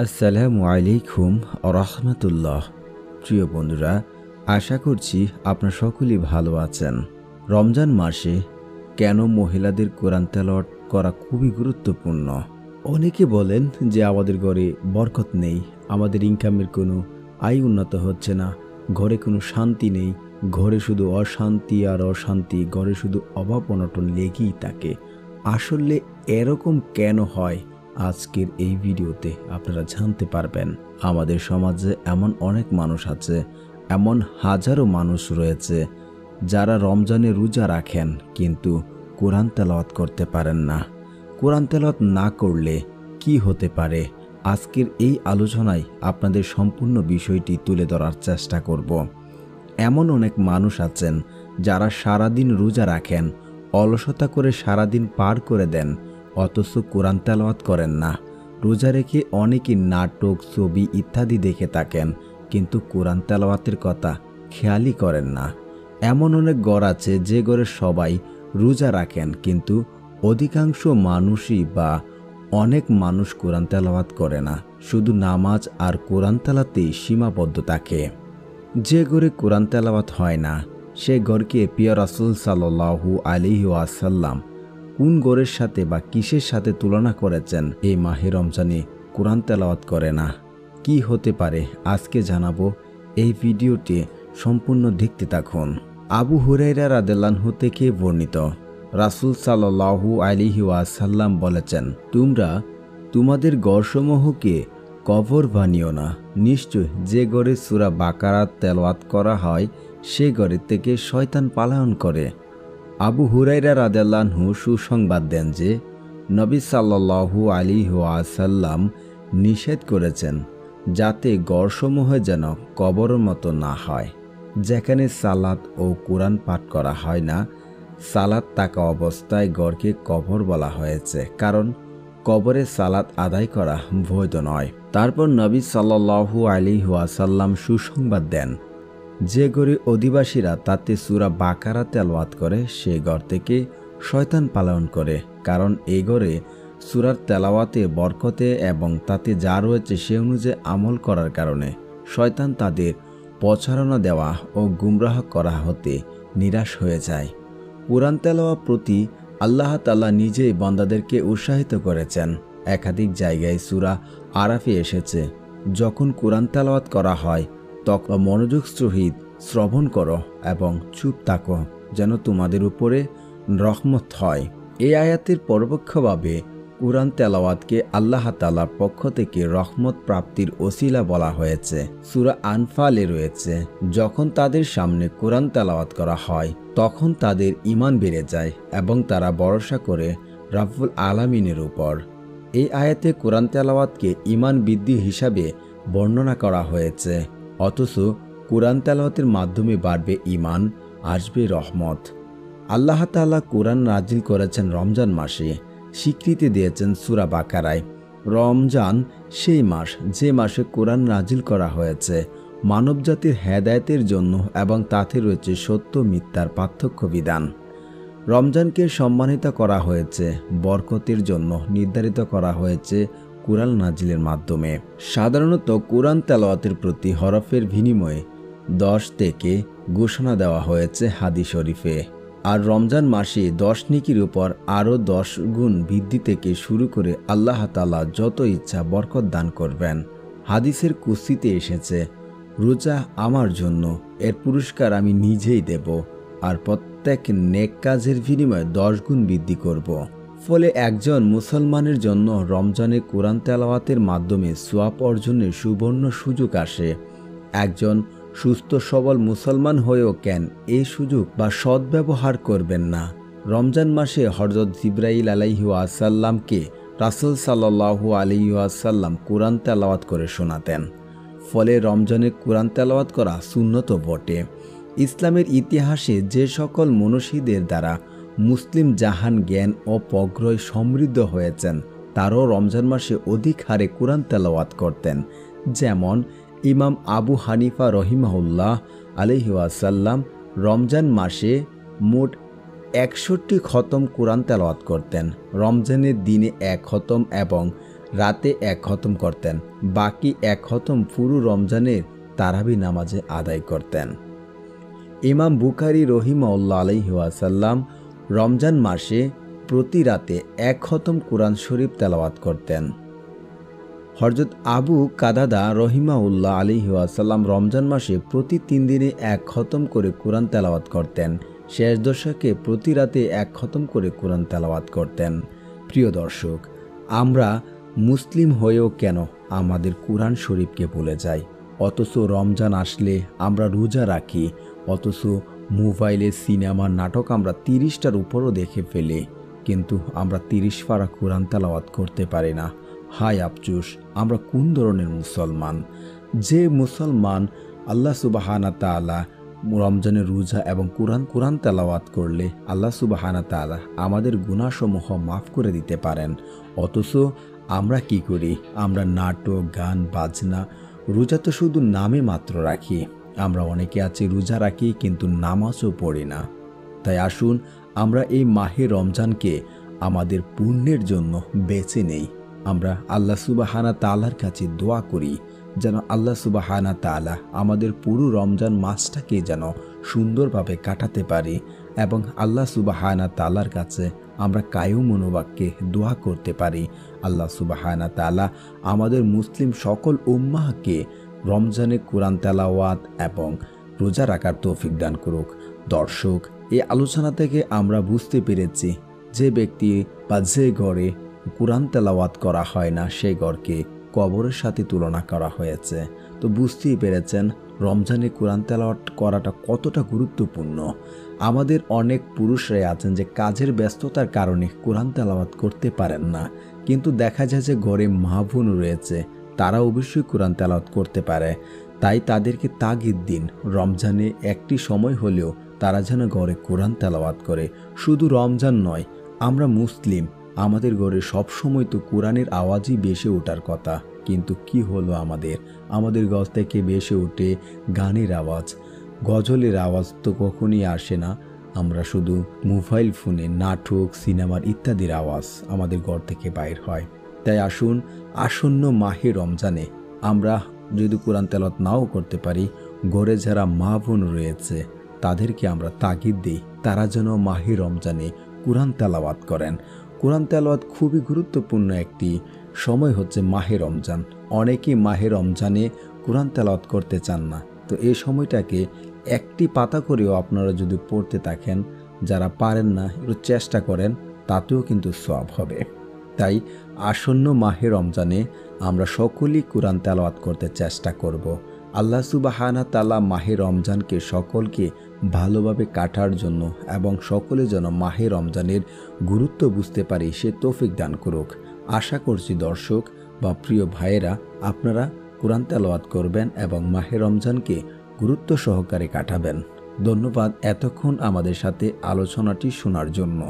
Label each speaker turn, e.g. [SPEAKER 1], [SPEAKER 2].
[SPEAKER 1] আসসালামু আলাইকুম রাহমাতুল্লাহ। প্রিয় বন্ধুরা, আশা করছি আপনারা সকলেই ভালো আছেন। রমজান মাসে কেন মহিলাদের কোরআন তেলাওয়াত করা খুবই গুরুত্বপূর্ণ। অনেকে বলেন যে আমাদের ঘরে বরকত নেই, আমাদের ইনকামের কোনো আয় উন্নত হচ্ছে না, ঘরে কোনো শান্তি নেই, ঘরে শুধু অশান্তি আর অশান্তি, ঘরে শুধু অভাব অনটন লেগেই থাকে। আসলে এরকম কেন হয় আজকের এই ভিডিওতে আপনারা জানতে পারবেন। আমাদের সমাজে এমন অনেক মানুষ আছে, এমন হাজারো মানুষ রয়েছে যারা রমজানে রোজা রাখেন কিন্তু কোরআন তেলাওয়াত করতে পারেন না। কোরআন তেলাওয়াত না করলে কি হতে পারে, আজকের এই আলোচনায় আপনাদের সম্পূর্ণ বিষয়টি তুলে ধরার চেষ্টা করব। এমন অনেক মানুষ আছেন যারা সারাদিন রোজা রাখেন, অলসতা করে সারাদিন পার করে দেন, অথচ কোরআন তেলাওয়াত করেন না। রোজা রেখে অনেকে নাটক, ছবি ইত্যাদি দেখে থাকেন, কিন্তু কোরআন তেলাওয়াতের কথা খেয়ালই করেন না। এমন অনেক ঘর আছে যে ঘরে সবাই রোজা রাখেন, কিন্তু অধিকাংশ মানুষই বা অনেক মানুষ কোরআন তেলাওয়াত করে না, শুধু নামাজ আর কোরআন তেলাওয়াতেই সীমাবদ্ধ থাকে। যে ঘরে কোরআন তেলাওয়াত হয় না সে ঘরকে প্রিয় রাসূল সাল্লাল্লাহু আলাইহি ওয়াসাল্লাম কোন ঘরের সাথে বা কিসের সাথে তুলনা করেছেন এই মাহে রমজানে কোরআন তেলাওয়াত করে না? কি হতে পারে আজকে জানাবো, এই ভিডিওটি সম্পূর্ণ দেখতে থাকুন। আবু হুরায়রা রাদিয়াল্লাহু থেকে বর্ণিত, রাসূল সাল্লাল্লাহু আলাইহি ওয়াসাল্লাম বলেছেন, তোমরা তোমাদের ঘরসমূহকে কবর বানিও না। নিশ্চয় যে ঘরে সূরা বাকারা তেলাওয়াত করা হয় সে ঘরের থেকে শয়তান পলায়ন করে। আবু হুরায়রা রাদিয়াল্লাহু সুসংবাদ দেন যে নবী সাল্লাল্লাহু আলাইহি ওয়াসাল্লাম নিষেধ করেছেন যাতে ঘরসমূহে যেন কবরের মতো না হয়। যেখানে সালাত ও কোরআন পাঠ করা হয় না, সালাত থাকা অবস্থায় ঘরকে কবর বলা হয়েছে, কারণ কবরে সালাত আদায় করা বৈধ নয়। তারপর নবী সাল্লাল্লাহু আলাইহি ওয়াসাল্লাম সুসংবাদ দেন, যে ঘরে অধিবাসীরা তাতে সূরা বাকারা তেলাওয়াত করে সে ঘর থেকে শয়তান পলায়ন করে, কারণ এই ঘরে সূরার তেলাওয়াতে বরকতে এবং তাতে যা রয়েছে সে অনুযায়ী আমল করার কারণে শয়তান তাদের প্রচারণা দেওয়া ও গুমরাহ করা হতে নিরাশ হয়ে যায়। কোরআন তেলাওয়াত প্রতি আল্লাহ তাআলা নিজেই বান্দাদেরকে উৎসাহিত করেছেন। একাধিক জায়গায় সূরা আরাফে এসেছে, যখন কোরআন তেলাওয়াত করা হয় তখন মনোযোগ সহিত শ্রবণ করো এবং চুপ থাকো, যেন তোমাদের উপরে রহমত হয়। এই আয়াতের পরোক্ষভাবে কোরআন তেলাওয়াতকে আল্লাহ তাআলার পক্ষ থেকে রহমত প্রাপ্তির ওসিলা বলা হয়েছে। সূরা আনফালে রয়েছে, যখন তাদের সামনে কোরআন তেলাওয়াত করা হয় তখন তাদের ঈমান বেড়ে যায় এবং তারা ভরসা করে রাব্বুল আলামিনের উপর। এই আয়াতে কোরআন তেলাওয়াতকে ঈমান বৃদ্ধি হিসাবে বর্ণনা করা হয়েছে, অথচ কোরআন তেলাওয়াতের মাধ্যমে বাড়বে ঈমান, আসবে রহমত। আল্লাহ তাআলা কোরআন নাজিল করেছেন রমজান মাসে, স্বীকৃতি দিয়েছেন সূরা বাকারায়। রমজান সেই মাস যে মাসে কোরআন নাজিল করা হয়েছে মানবজাতির হেদায়েতের জন্য এবং তাতে রয়েছে সত্য মিথ্যার পার্থক্য বিধান। রমজানকে সম্মানিত করা হয়েছে, বরকতের জন্য নির্ধারিত করা হয়েছে কোরআন নাজিলের মাধ্যমে। সাধারণত কোরআন তেলাওয়াতের প্রতি হরফের বিনিময়ে 10 থেকে ঘোষণা দেওয়া হয়েছে হাদিস শরীফে। আর রমজান মাসে 10 নেকির উপর আরও 10 গুণ বৃদ্ধি থেকে শুরু করে আল্লাহ তাআলা যত ইচ্ছা বরকত দান করবেন। হাদিসের কুসিতে এসেছে, রোজা আমার জন্য, এর পুরস্কার আমি নিজেই দেব, আর প্রত্যেক নেক কাজের বিনিময়ে 10 গুণ বৃদ্ধি করব। ফলে একজন মুসলমানের জন্য রমজানে কোরআন তেলাওয়াতের মাধ্যমে সওয়াব অর্জনের সুবর্ণ সুযোগ আসে। একজন সুস্থ সবল মুসলমান হয়েও কেন এই সুযোগ বা সদ্ব্যবহার করবেন না? রমজান মাসে হযরত জিবরাইল আলাইহি ওয়াসাল্লামকে রাসূল সাল্লাল্লাহু আলাইহি ওয়াসাল্লাম কোরআন তেলাওয়াত করে শোনাতেন। ফলে রমজানে কোরআন তেলাওয়াত করা সুন্নত বটে। ইসলামের ইতিহাসে যে সকল মনীষীদের দ্বারা মুসলিম জাহান জ্ঞান ও প্রজ্ঞায় সমৃদ্ধ হয়েছেন তারাও রমজান মাসে অধিক হারে কোরআন তেলাওয়াত করতেন। যেমন ইমাম আবু হানিফা রহিমাহুল্লাহ আলাইহি ওয়াসাল্লাম রমজান মাসে মোট 61 খতম কোরআন তেলাওয়াত করতেন। রমজানের দিনে 1 খতম এবং রাতে এক খতম করতেন, বাকি এক খতম পুরো রমজানের তারাবি নামাজে আদায় করতেন। ইমাম বুখারী রহিমাহুল্লাহ আলাইহি ওয়াসাল্লাম রমজান মাসে প্রতি রাতে এক খতম কুরআন শরীফ তেলাওয়াত করতেন। হযরত আবু কাতাদা রহিমাহুল্লাহ আলাইহি ওয়াসাল্লাম রমজান মাসে প্রতি 3 দিনে এক খতম করে কুরআন তেলাওয়াত করতেন। শেষ দশকে প্রতি রাতে এক খতম করে কুরআন তেলাওয়াত করতেন। প্রিয় দর্শক, আমরা মুসলিম হয়েও কেন আমাদের কুরআন শরীফকে ভুলে যাই? অথচ রমজান আসলে আমরা রোজা রাখি, অথচ মোবাইলে সিনেমা নাটক আমরা 30টার উপরও দেখে ফেলি, কিন্তু আমরা 30 পারা কুরআন তেলাওয়াত করতে পারি না। হায় আফসোস, আমরা কোন ধরনের মুসলমান? যে মুসলমান আল্লাহ সুবহানাহু ওয়া তাআলা রমজানের রোজা এবং কুরআন তেলাওয়াত করলে আল্লাহ সুবহানাহু ওয়া তাআলা আমাদের গুনাহসমূহ মাফ করে দিতে পারেন, অথচ আমরা কি করি? আমরা নাটক, গান, বাজনা, রোজা তো শুধু নামে মাত্র রাখি। আমরা অনেকে আছি রোজা রাখি কিন্তু নামাজও পড়ি না। তাই আসুন আমরা এই মাহে রমজানকে আমাদের পুণ্যের জন্য বেছে নেই। আমরা আল্লাহ সুবহানাহু ওয়া তাআলার কাছে দোয়া করি যেন আল্লাহ সুবহানাহু ওয়া তাআলা আমাদের পুরো রমজান মাসটাকে যেন সুন্দরভাবে কাটাতে পারি এবং আল্লাহ সুবহানাহু ওয়া তাআলার কাছে আমরা কায়ু মনোবাক্যে দোয়া করতে পারি। আল্লাহ সুবহানাহু ওয়া তাআলা আমাদের মুসলিম সকল উম্মাহকে রমজানে কুরআন তেলাওয়াত এবং রোজা রাখার তৌফিক দান করুক। দর্শক, এই আলোচনা থেকে আমরা বুঝতে পেরেছি যে ব্যক্তি বা যে ঘরে কুরআন তেলাওয়াত করা হয় না সেই ঘরকে কবরের সাথে তুলনা করা হয়েছে। তো বুঝতেই পেরেছেন রমজানে কুরআন তেলাওয়াত করাটা কতটা গুরুত্বপূর্ণ। আমাদের অনেক পুরুষরাই আছেন যে কাজের ব্যস্ততার কারণে কুরআন তেলাওয়াত করতে পারেন না, কিন্তু দেখা যায় যে ঘরে মা বোন রয়েছে, তারা অবশ্যই কুরআন তেলাওয়াত করতে পারে। তাই তাদেরকে তাগিদ দিন, রমজানে একটি সময় হলেও তারা যেন ঘরে কুরআন তেলাওয়াত করে। শুধু রমজান নয়, আমরা মুসলিম, আমাদের ঘরে সবসময় তো কোরআনের আওয়াজই বেশি ওঠার কথা, কিন্তু কি হলো আমাদের ঘর থেকে বেশি ওঠে গানের আওয়াজ, গজলের আওয়াজ তো কখনই আসে না। আমরা শুধু মোবাইল ফোনে নাটক, সিনেমার ইত্যাদির আওয়াজ আমাদের ঘর থেকে বাইর হয়। তাই আসুন আসন্ন মাহে রমজানে আমরা যদি কোরআন তেলাওয়াত নাও করতে পারি, ঘরে যারা মা বোন রয়েছে তাদেরকে আমরা তাগিদ দিই তারা যেন মাহে রমজানে কোরআন তেলাওয়াত করেন। কোরআন তেলাওয়াত খুবই গুরুত্বপূর্ণ একটি সময় হচ্ছে মাহে রমজান। অনেকেই মাহে রমজানে কোরআন তেলাওয়াত করতে চান না, তো এই সময়টাকে একটি পাতা করেও আপনারা যদি পড়তে থাকেন, যারা পারেন না একটু চেষ্টা করেন, তাতেও কিন্তু সওয়াব হবে। তাই আসন্ন মাহে রমজানে আমরা সকলেই কোরআন তেলাওয়াত করতে চেষ্টা করব। আল্লাহ সুবহানাহু ওয়া তাআলা মাহে রমজানকে সকলকে ভালোভাবে কাটার জন্য এবং সকলে যেন মাহে রমজানের গুরুত্ব বুঝতে পারি সে তৌফিক দান করুক। আশা করছি দর্শক বা প্রিয় ভাইয়েরা আপনারা কোরআন তেলাওয়াত করবেন এবং মাহে রমজানকে গুরুত্ব সহকারে কাটাবেন। ধন্যবাদ এতক্ষণ আমাদের সাথে আলোচনাটি শোনার জন্য।